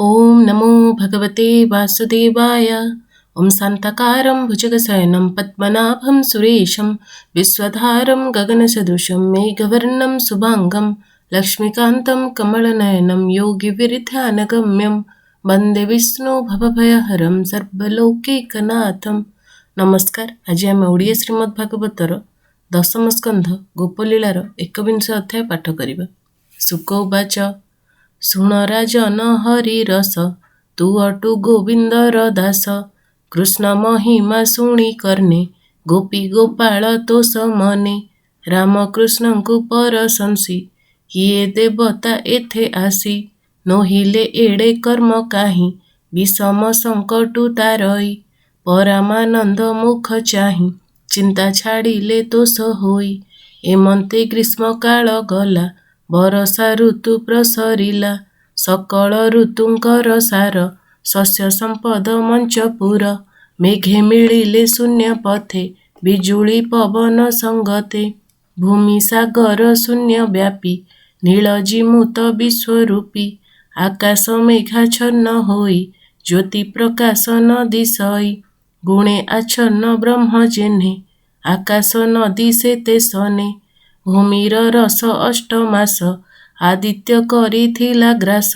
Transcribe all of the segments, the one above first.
ओम नमो भगवते वासुदेवाय। ओम शान्ताकारं भुजगशयनं पद्मनाभं सुरेशं विश्वधारं गगनसदृशं मेघवर्णं शुभांगं लक्ष्मीकान्तं कमलनयनं योगिविरध्यानगम्यं वंदे विष्णु भवभयहरं सर्वलोकैकनाथं। नमस्कार। आज आम ओडिया श्रीमद् भागवतर दशम स्कंध गोपलीलार 21 अध्याय पाठ करिबा। शुक उवाच शुण राजन हरि रस तू अटु गोविंदर दास कृष्ण महिमा शुणी कर्णे गोपी गोपाल तोष मने रामकृष्ण को परशंसी किए देवता एथे आसी नोहिले एड़े कर्म काही विषम संकटु तारई परमानंद मुख चाही चिंता छाड़िले तोष होई एमंते ग्रीष्म काल गला बरसा ऋतु प्रसरिला सकल ऋतुंकर सार शस्य संपद मंचपुर मेघे मिलिले शून्य पथे बिजुली पवन संगते भूमि सागर शून्य व्यापी नीलजिमुत विश्वरूपी आकाश मेघाच्छन्न होई ज्योति प्रकाश न दिशई गुणे आच्छन्न ब्रह्म जेन्हे आकाश नदी से ते सने भूमिर रस अष्टमास आदित्य करिथिला ग्रास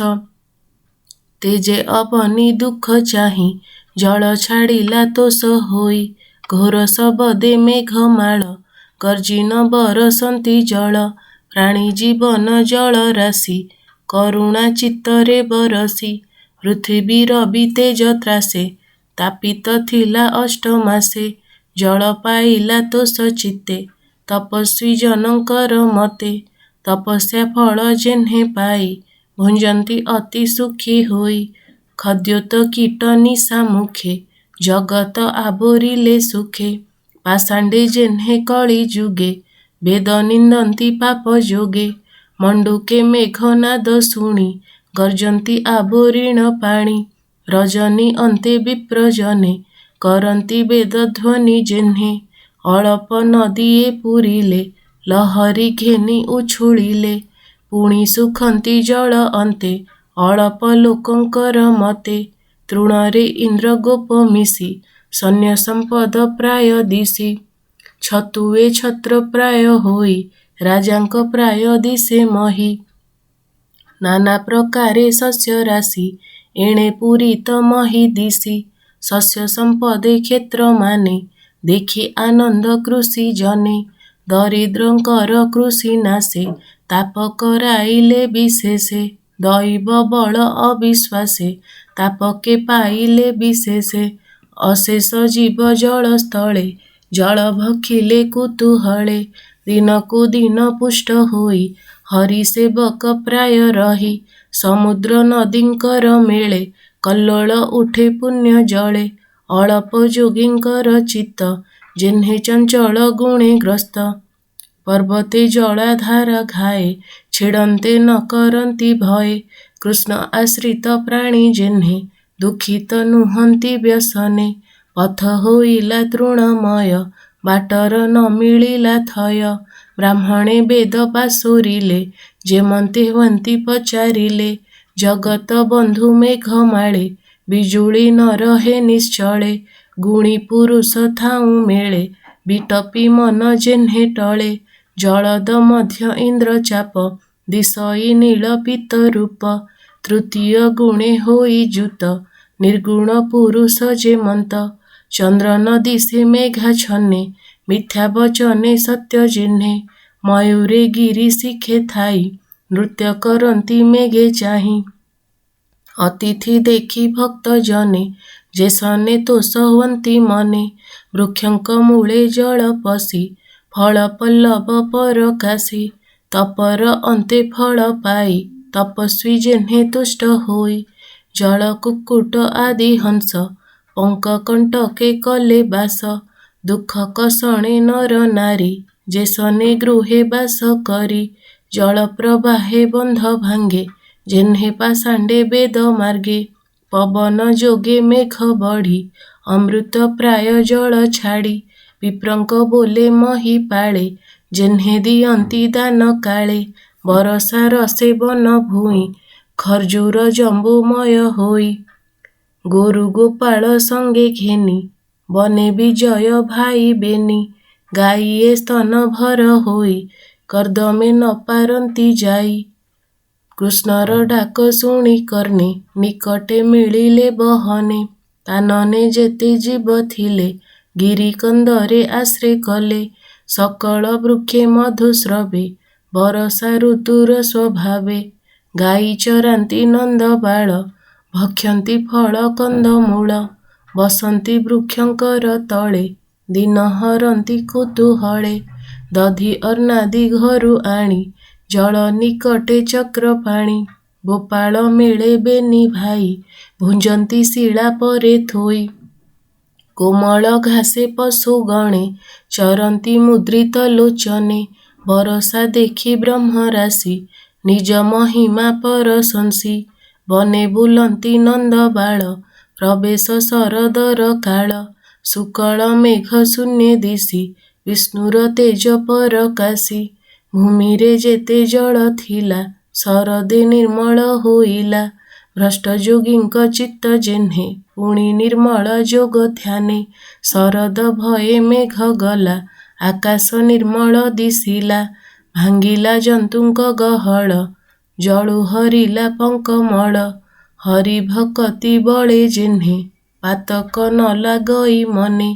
तेजे अपनी दुख चाही जल छाड़िला तोष होई घोर सबदे मेघमाळ गर्जिन बरसंती जल प्राणी जीवन जल राशि करुणा चित्तरे बरसी पृथ्वी रवि तेज त्रासे तापित थिला अष्टमासे जल पाइला तोष चित्ते तपस्वी जनकर मते तपस्या फल जेन्हे पाई भुंजंती अति सुखी होई खद्योत कीट निशा मुखे जगत आबोरिले सुखे पाषाण्डे जेन्हे कଳି जुगे वेद निंदंती पाप जोगे मंडुके मेघनाद शुणी गर्जंती आबोरीण पाणी रजनी अंते विप्रजने करंती वेद ध्वनि जेन्हे अळप नदीए पुरिले लहरी घेनी उछुळिले पुणी सुखंती जल अंते अळप लोकंकर मते तृणरे इंद्र गोप मिशी सैन्य संपद प्राय दिशी छतुए छत्र प्राय होई राजांक प्राय दिशे मही नाना प्रकारे शस्य राशि एणे पूरित मही दिशी शस्य संपदे क्षेत्र माने देखी आनंद कृषि जने दरिद्रंकर कृषि नाशे ताप कराइले विशेषे दैव बल अविश्वासे तापके पाइले विशेषे अशेष जीव जल स्थले जल भक्षिले कुतूहले दिनकु दिन पुष्ट होई हरि सेवक प्राय रही समुद्र नदींकर मेले कल्लोळ उठे पुण्य जले अळप जोगींकर चित्त जेन्हे चंचल गुणे ग्रस्त पर्वते जलाधार घाए छिड़ंते न करंती भये कृष्ण आश्रित प्राणी जेन्हे दुखित नुहंती व्यसने पथ होइला तृणमय बाटर न मिलिला थय ब्राह्मणे वेद पाशोरिले जेमंते वंती पचारिले जगत बंधु मेघमाळे बिजुली न रहे निश्चळे गुणी पुरुष थाऊ मेळे बिटपी मन जेन्हे टळे जलद मध्य इंद्र चाप दिशई नील पीत रूप तृतीय गुणे होई जुत निर्गुण पुरुष जेमंत चंद्र न दिशे मेघाच्छन्ने मिथ्या वचने सत्य जिन्हे मयूरे गिरी शिखे थाई नृत्य करंती मेघे चाही अतिथि देखी भक्त जने जेसने तोषवंती मने वृक्षंक मूळे जल पशी फळ पल्लव परकाशी तपर अंते फळ पाई तपस्वी जेन्हे तुष्ट होई जल कुक्कुट आदि हंस पंक कंटके कले बास दुख कसणे नर नारी जेसने गृहे बास करी जल प्रवाहे बंध भांगे जेन्हे पाषाण्डे वेद मार्गे पवन जोगे मेघ बढ़ी अमृत प्राय जल छाड़ी विप्रंक बोले मही पाळे जेन्हे दियंती दान काळे बरसा रसे बन भूई ଖର୍ଜୁର ଜମ୍ବୁମୟ ହୋଇ। ଗୋରୁ ଗୋପାଳ ସଙ୍ଗେ ଘେନି ବନେ ବିଜୟ ଭାଇ ବେନି। ଗାଈଏ ସ୍ତନ ଭର ହୋଇ କର୍ଦ୍ଦମେ ନ ପାରନ୍ତି ଯାଇ। କୃଷ୍ଣର ଡାକ ଶୁଣି କର୍ଣ୍ଣେ ନିକଟେ ମିଳିଲେ ବହନେ। କାନନେ ଯେତେ ଜୀବ ଥିଲେ ଗିରି କନ୍ଦରେ ଆଶ୍ରେ କଲେ। ସକଳ ବୃକ୍ଷେ ମଧୁସ୍ରବେ ବରଷା ଋତୁର ସ୍ୱଭାବେ। ଗାଈ ଚରାନ୍ତି ନନ୍ଦ ବାଳ ଭକ୍ଷନ୍ତି ଫଳ କନ୍ଦମୂଳ। ବସନ୍ତି ବୃକ୍ଷଙ୍କର ତଳେ ଦିନ ହରନ୍ତି କୁତୁହଳେ। ଦଧି ଅର୍ଣ୍ଣାଦି ଘରୁ ଆଣି ଜଳ ନିକଟେ ଚକ୍ର ପାଣି। ଗୋପାଳ ମେଳେ ବେନି ଭାଇ ଭୁଞ୍ଜନ୍ତି ଶିଳା ପରେ ଥୋଇ। କୋମଳ ଘାସେ ପଶୁ ଗଣେ ଚରନ୍ତି ମୁଦ୍ରିତ ଲୋଚନେ। ବରଷା ଦେଖି ବ୍ରହ୍ମ ରାଶି ନିଜ ମହିମା ପରଶଂସି। ବନେ ବୁଲନ୍ତି ନନ୍ଦ ବାଳ ପ୍ରବେଶ ଶରଦର କାଳ। ଶୁକଳ ମେଘ ଶୂନ୍ୟେ ଦିଶି ବିଷ୍ଣୁର ତେଜ ପରକାଶି। ଭୂମିରେ ଯେତେ ଜଳ ଥିଲା ଶରଦେ ନିର୍ମଳ ହୋଇଲା। ଭ୍ରଷ୍ଟ ଯୋଗୀଙ୍କ ଚିତ୍ତ ଯେହ୍ନେ ପୁଣି ନିର୍ମଳ ଯୋଗ ଧ୍ୟାନେ। ଶରଦ ଭୟେ ମେଘ ଗଲା ଆକାଶ ନିର୍ମଳ ଦିଶିଲା। ଭାଙ୍ଗିଲା ଜନ୍ତୁଙ୍କ ଗହଳ ଜଳୁ ହରିଲା ପଙ୍କମଳ। ହରି ଭକତି ବଳେ ଯେହ୍ନେ ପାତକ ନ ଲାଗଇ ମନେ।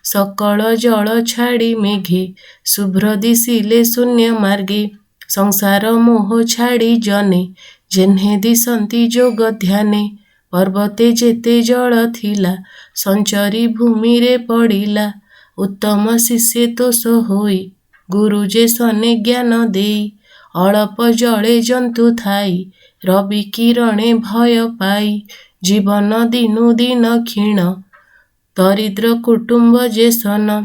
ସକଳ ଜଳ ଛାଡ଼ି ମେଘେ ଶୁଭ୍ର ଦିଶିଲେ ଶୂନ୍ୟ ମାର୍ଗେ। ସଂସାର ମୋହ ଛାଡ଼ି ଜନେ ଯେହ୍ନେ ଦିଶନ୍ତି ଯୋଗ ଧ୍ୟାନେ। ପର୍ବତେ ଯେତେ ଜଳ ଥିଲା ସଞ୍ଚରି ଭୂମିରେ ପଡ଼ିଲା। ଉତ୍ତମ ଶିଷ୍ୟେ ତୋଷ ହୋଇ ଗୁରୁ ଯେ ସନେ ଜ୍ଞାନ ଦେଇ। ଅଳପ ଜଳେ ଜନ୍ତୁ ଥାଇ ରବି କିରଣେ ଭୟ ପାଇ। ଜୀବନ ଦିନୁ ଦିନ କ୍ଷୀଣ ଦରିଦ୍ର କୁଟୁମ୍ବ ଯେ ସନ।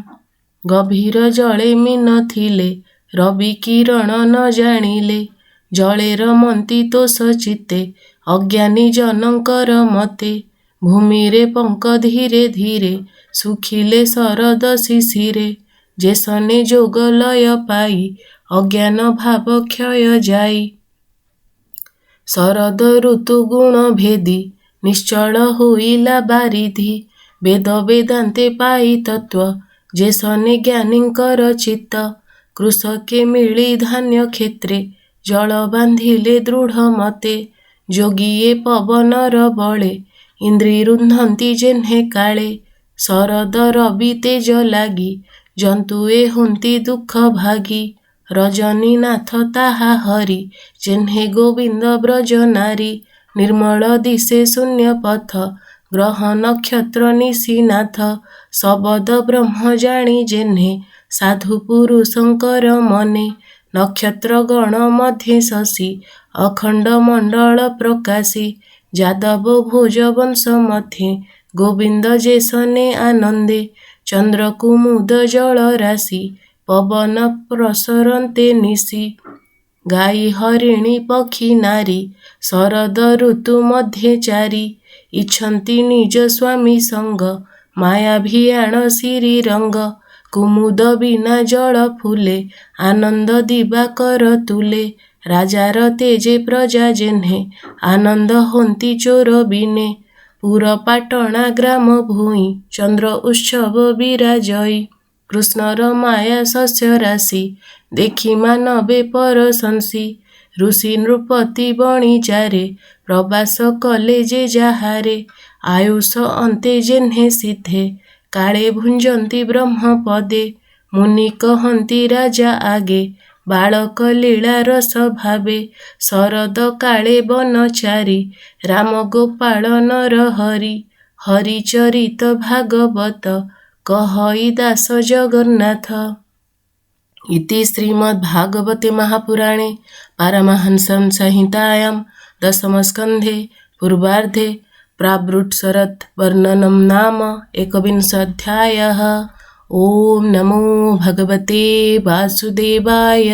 ଗଭୀର ଜଳେ ମୀନ ଥିଲେ ରବି କିରଣ ନ ଜାଣିଲେ। ଜଳେ ରମନ୍ତି ତୋଷ ଚିତ୍ତେ ଅଜ୍ଞାନୀ ଜନଙ୍କର ମତେ। ଭୂମିରେ ପଙ୍କ ଧୀରେ ଧୀରେ ଶୁଖିଲେ ଶରଦ ଶିଶିରେ। ଯେ ସନେ ଯୋଗ ଲୟ ପାଇ ଅଜ୍ଞାନ ଭାବ କ୍ଷୟ ଯାଇ। ଶରଦ ଋତୁ ଗୁଣ ଭେଦି ନିଶ୍ଚଳ ହୋଇଲା ବାରିଧି। ବେଦ ବେଦାନ୍ତେ ପାଇ ତତ୍ତ୍ୱ ଯେ ସନେ ଜ୍ଞାନୀଙ୍କର ଚିତ୍ତ। କୃଷକେ ମିଳି ଧାନ୍ୟ କ୍ଷେତ୍ରେ ଜଳ ବାନ୍ଧିଲେ ଦୃଢ଼ ମତେ। ଯୋଗୀଏ ପବନର ବଳେ ଇନ୍ଦ୍ରୀ ରୁନ୍ଧନ୍ତି ଯେହ୍ନେ କାଳେ। ଶରଦ ରବି ତେଜ ଲାଗି ଜନ୍ତୁଏ ହୁନ୍ତି ଦୁଃଖ ଭାଗି। ରଜନୀ ନାଥ ତାହା ହରି ଯେହ୍ନେ ଗୋବିନ୍ଦ ବ୍ରଜ ନାରୀ। ନିର୍ମଳ ଦିଶେ ଶୂନ୍ୟ ପଥ ଗ୍ରହ ନକ୍ଷତ୍ର ନିଶିନାଥ। ଶବଦ ବ୍ରହ୍ମ ଜାଣି ଯେହ୍ନେ ସାଧୁ ପୁରୁଷଙ୍କର ମନେ। ନକ୍ଷତ୍ର ଗଣ ମଧ୍ୟେ ଶଶୀ ଅଖଣ୍ଡ ମଣ୍ଡଳ ପ୍ରକାଶୀ। ଯାଦବ ଭୋଜ ବଂଶ ମଧ୍ୟେ ଗୋବିନ୍ଦ ଯେ ସନେ ଆନନ୍ଦେ। ଚନ୍ଦ୍ର କୁମୁଦ ଜଳ ରାଶି ପବନ ପ୍ରସରନ୍ତେ ନିଶି। ଗାଈ ହରିଣୀ ପକ୍ଷୀ ନାରୀ ଶରଦ ଋତୁ ମଧ୍ୟେ ଚାରି। ଇଛନ୍ତି ନିଜ ସ୍ୱାମୀ ସଙ୍ଗ ମାୟାଭିଆଣ ଶିରୀ ରଙ୍ଗ। କୁମୁଦ ବିନା ଜଳ ଫୁଲେ ଆନନ୍ଦ ଦିବାକର ତୁଲେ। ରାଜାର ତେଜେ ପ୍ରଜା ଯେହ୍ନେ ଆନନ୍ଦ ହୋନ୍ତି ଚୋର ବିନେ। ପୁର ପାଟଣା ଗ୍ରାମ ଭୂଇଁ ଚନ୍ଦ୍ର ଉତ୍ସବ ବିରାଜଇ। କୃଷ୍ଣର ମାୟା ଶସ୍ୟ ରାଶି ଦେଖି ମାନବେ ପରଶଂସି। ଋଷି ନୃପତି ବଣିଜାରେ ପ୍ରବାସ କଲେ ଯେ ଯାହାରେ। ଆୟୁଷ ଅନ୍ତେ ଯେହ୍ନେ ସିଦ୍ଧେ କାଳେ ଭୁଞ୍ଜନ୍ତି ବ୍ରହ୍ମ ପଦେ। ମୁନି କହନ୍ତି ରାଜା ଆଗେ ବାଳକ ଲୀଳା ରସ ଭାବେ। ଶରଦ କାଳେ ବନ ଚାରି ରାମ ଗୋପାଳ ନର ହରି। ହରି ଚରିତ ଭାଗବତ କହଇ ଦାସ ଜଗନ୍ନାଥ। ଇତି ଶ୍ରୀମଦ୍ଭାଗବତେ ମହାପୁରାଣେ ପାରମହଂସ ସଂହିତାୟାଂ ଦଶମସ୍କନ୍ଧେ ପୂର୍ବାର୍ଦ୍ଧେ प्रावृट्शरत् वर्णनं नाम एकविंशोऽध्यायः। ॐ नमो भगवते वासुदेवाय।